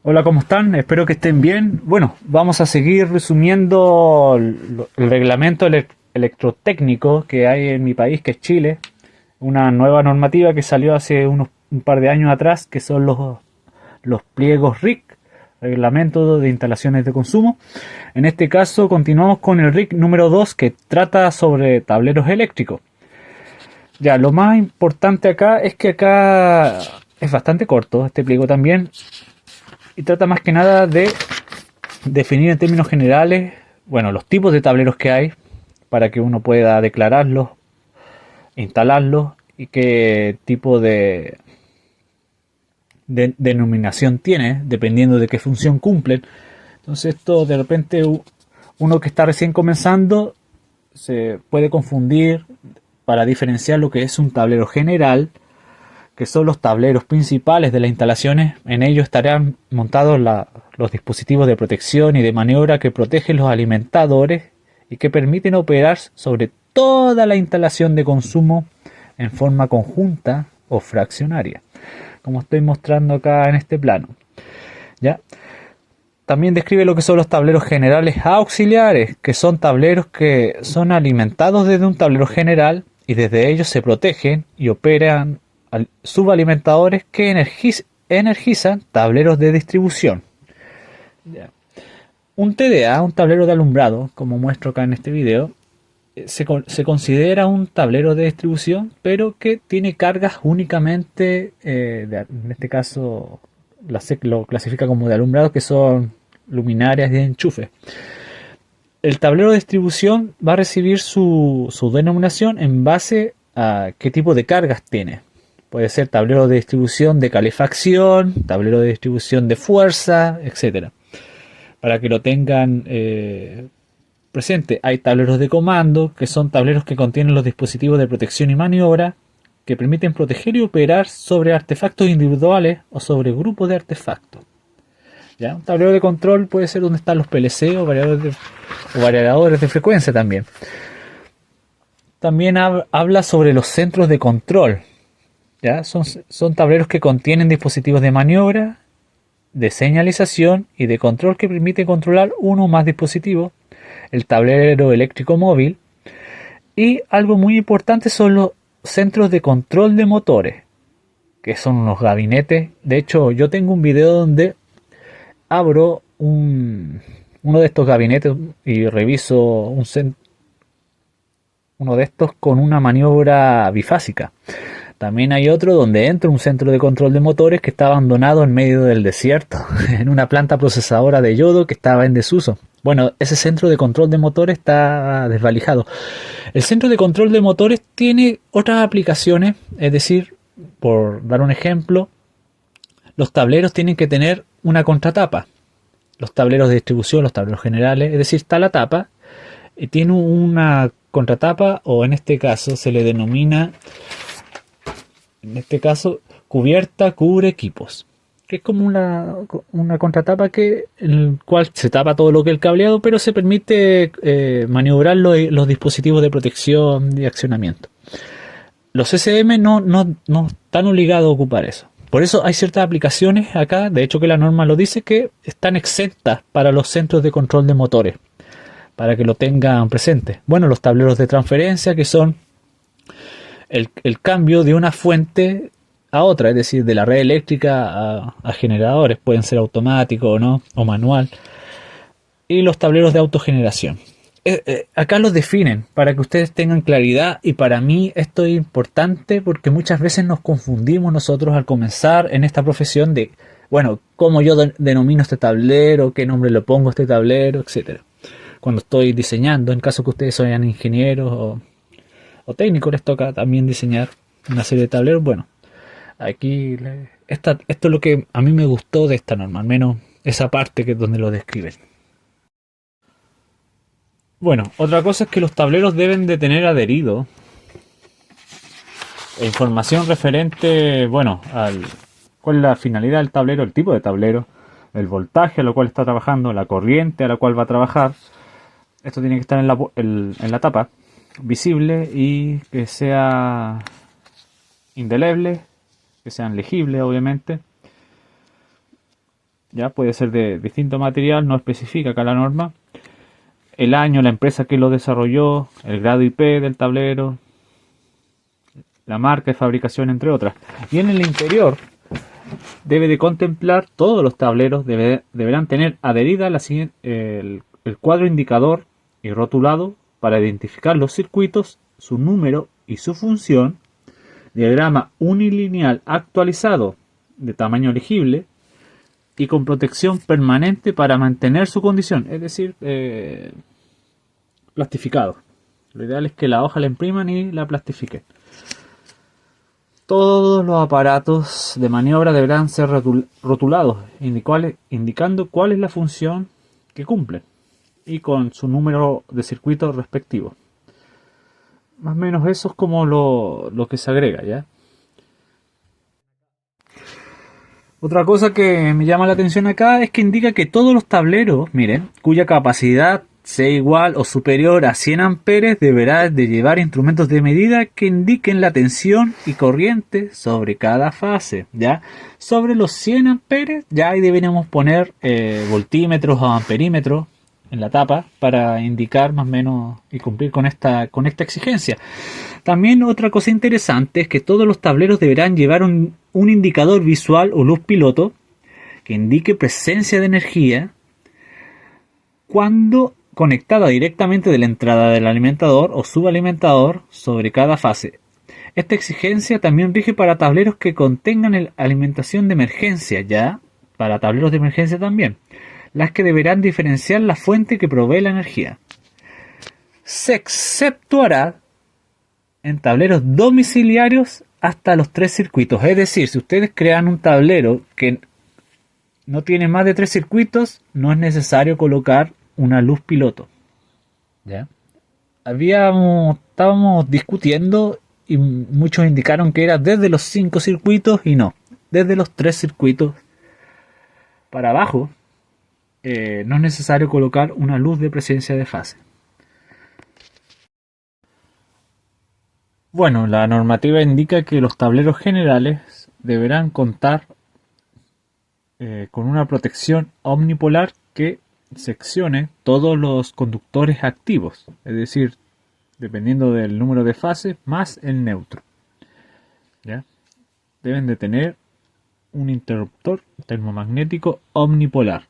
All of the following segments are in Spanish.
Hola, ¿cómo están? Espero que estén bien. Bueno, vamos a seguir resumiendo el reglamento electrotécnico que hay en mi país, que es Chile. Una nueva normativa que salió hace un par de años atrás, que son los pliegos RIC, Reglamento de Instalaciones de Consumo. En este caso, continuamos con el RIC número 2, que trata sobre tableros eléctricos. Ya, lo más importante acá es que acá es bastante corto este pliego también, y trata más que nada de definir en términos generales, bueno, los tipos de tableros que hay para que uno pueda declararlos, instalarlos y qué tipo de denominación tiene, dependiendo de qué función cumplen. Entonces esto de repente uno que está recién comenzando se puede confundir para diferenciar lo que es un tablero general, que son los tableros principales de las instalaciones. En ellos estarán montados los dispositivos de protección y de maniobra que protegen los alimentadores y que permiten operar sobre toda la instalación de consumo en forma conjunta o fraccionaria, como estoy mostrando acá en este plano. ¿Ya? También describe lo que son los tableros generales auxiliares, que son tableros que son alimentados desde un tablero general y desde ellos se protegen y operan subalimentadores que energizan tableros de distribución. Un TDA, un tablero de alumbrado, como muestro acá en este video, se considera un tablero de distribución, pero que tiene cargas únicamente, en este caso la SEC lo clasifica como de alumbrado, que son luminarias y enchufes. El tablero de distribución va a recibir su denominación en base a qué tipo de cargas tiene. Puede ser tablero de distribución de calefacción, tablero de distribución de fuerza, etcétera. Para que lo tengan presente, hay tableros de comando, que son tableros que contienen los dispositivos de protección y maniobra, que permiten proteger y operar sobre artefactos individuales o sobre grupos de artefactos. ¿Ya? Un tablero de control puede ser donde están los PLC o variadores de frecuencia también. También habla sobre los centros de control. ¿Ya? Son tableros que contienen dispositivos de maniobra, de señalización y de control que permite controlar uno o más dispositivos. El tablero eléctrico móvil. Y algo muy importante son los centros de control de motores, que son unos gabinetes. De hecho, yo tengo un video donde abro uno de estos gabinetes y reviso uno de estos con una maniobra bifásica. También hay otro donde entra un centro de control de motores que está abandonado en medio del desierto, en una planta procesadora de yodo que estaba en desuso. Bueno, ese centro de control de motores está desvalijado. El centro de control de motores tiene otras aplicaciones, es decir, por dar un ejemplo, los tableros tienen que tener una contratapa. Los tableros de distribución, los tableros generales, es decir, está la tapa y tiene una contratapa, o en este caso se le denomina, en este caso, cubierta cubre equipos, que es como una contratapa en el cual se tapa todo lo que es el cableado, pero se permite maniobrar los dispositivos de protección y accionamiento. Los SM no están obligados a ocupar eso. Por eso hay ciertas aplicaciones acá, de hecho que la norma lo dice, que están exentas para los centros de control de motores, para que lo tengan presente. Bueno, los tableros de transferencia, que son el cambio de una fuente a otra, es decir, de la red eléctrica a generadores, pueden ser automáticos o no, o manual. Y los tableros de autogeneración. Acá los definen para que ustedes tengan claridad, y para mí esto es importante porque muchas veces nos confundimos nosotros al comenzar en esta profesión de, bueno, cómo yo denomino este tablero, qué nombre le pongo a este tablero, etcétera. Cuando estoy diseñando, en caso que ustedes sean ingenieros o técnicos, les toca también diseñar una serie de tableros. Bueno, aquí esto es lo que a mí me gustó de esta norma, al menos esa parte que es donde lo describen. Bueno, otra cosa es que los tableros deben de tener adherido información referente, bueno, cuál es la finalidad del tablero, el tipo de tablero, el voltaje a lo cual está trabajando, la corriente a la cual va a trabajar. Esto tiene que estar en la tapa, visible, y que sea indeleble, que sean legibles, obviamente. Ya puede ser de distinto material, no especifica acá la norma. El año, la empresa que lo desarrolló, el grado IP del tablero, la marca de fabricación, entre otras. Y en el interior debe de contemplar todos los tableros, deberán tener adherida el cuadro indicador y rotulado para identificar los circuitos, su número y su función, diagrama unilineal actualizado de tamaño legible y con protección permanente para mantener su condición, es decir, plastificado. Lo ideal es que la hoja la impriman y la plastifiquen. Todos los aparatos de maniobra deberán ser rotulados, indicando cuál es la función que cumplen y con su número de circuito respectivo. Más o menos eso es como lo que se agrega, ¿ya? Otra cosa que me llama la atención acá es que indica que todos los tableros, miren, cuya capacidad sea igual o superior a 100 amperes deberá de llevar instrumentos de medida que indiquen la tensión y corriente sobre cada fase, ¿ya? Sobre los 100 amperes ya ahí deberíamos poner voltímetros o amperímetros en la tapa para indicar más o menos y cumplir con esta exigencia. También otra cosa interesante es que todos los tableros deberán llevar un indicador visual o luz piloto que indique presencia de energía cuando conectada directamente de la entrada del alimentador o subalimentador sobre cada fase. Esta exigencia también rige para tableros que contengan alimentación de emergencia, ya para tableros de emergencia también, las que deberán diferenciar la fuente que provee la energía. Se exceptuará en tableros domiciliarios hasta los 3 circuitos. Es decir, si ustedes crean un tablero que no tiene más de 3 circuitos, no es necesario colocar una luz piloto. ¿Ya? Estábamos discutiendo y muchos indicaron que era desde los 5 circuitos y no. Desde los 3 circuitos para abajo no es necesario colocar una luz de presencia de fase. Bueno, la normativa indica que los tableros generales deberán contar con una protección omnipolar que seccione todos los conductores activos, es decir, dependiendo del número de fases más el neutro. ¿Ya? Deben de tener un interruptor termomagnético omnipolar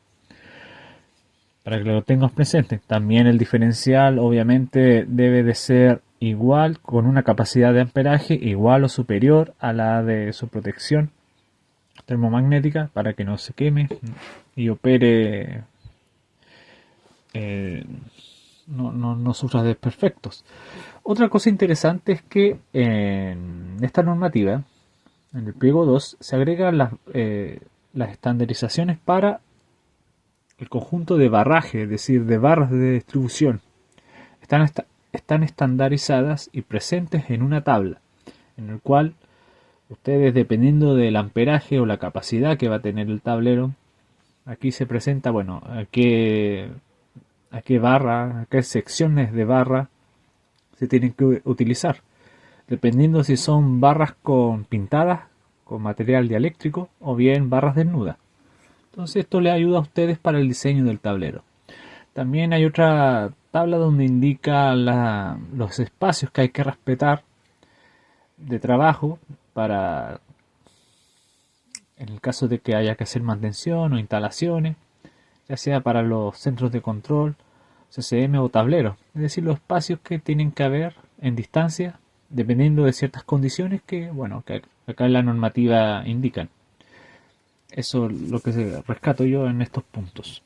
para que lo tengas presente. También el diferencial obviamente debe de ser igual, con una capacidad de amperaje igual o superior a la de su protección termomagnética para que no se queme y opere, no sufra desperfectos. Otra cosa interesante es que en esta normativa, en el pliego 2, se agregan las estandarizaciones para el conjunto de barraje, es decir, de barras de distribución. Están estandarizadas y presentes en una tabla, en el cual ustedes, dependiendo del amperaje o la capacidad que va a tener el tablero, aquí se presenta, bueno, a qué barra, a qué secciones de barra se tienen que utilizar, dependiendo si son barras pintadas con material dieléctrico o bien barras desnudas. Entonces esto les ayuda a ustedes para el diseño del tablero. También hay otra tabla donde indica los espacios que hay que respetar de trabajo para, en el caso de que haya que hacer mantención o instalaciones, ya sea para los centros de control, CCM o tableros. Es decir, los espacios que tienen que haber en distancia, dependiendo de ciertas condiciones que acá en la normativa indican. Eso es lo que rescato yo en estos puntos.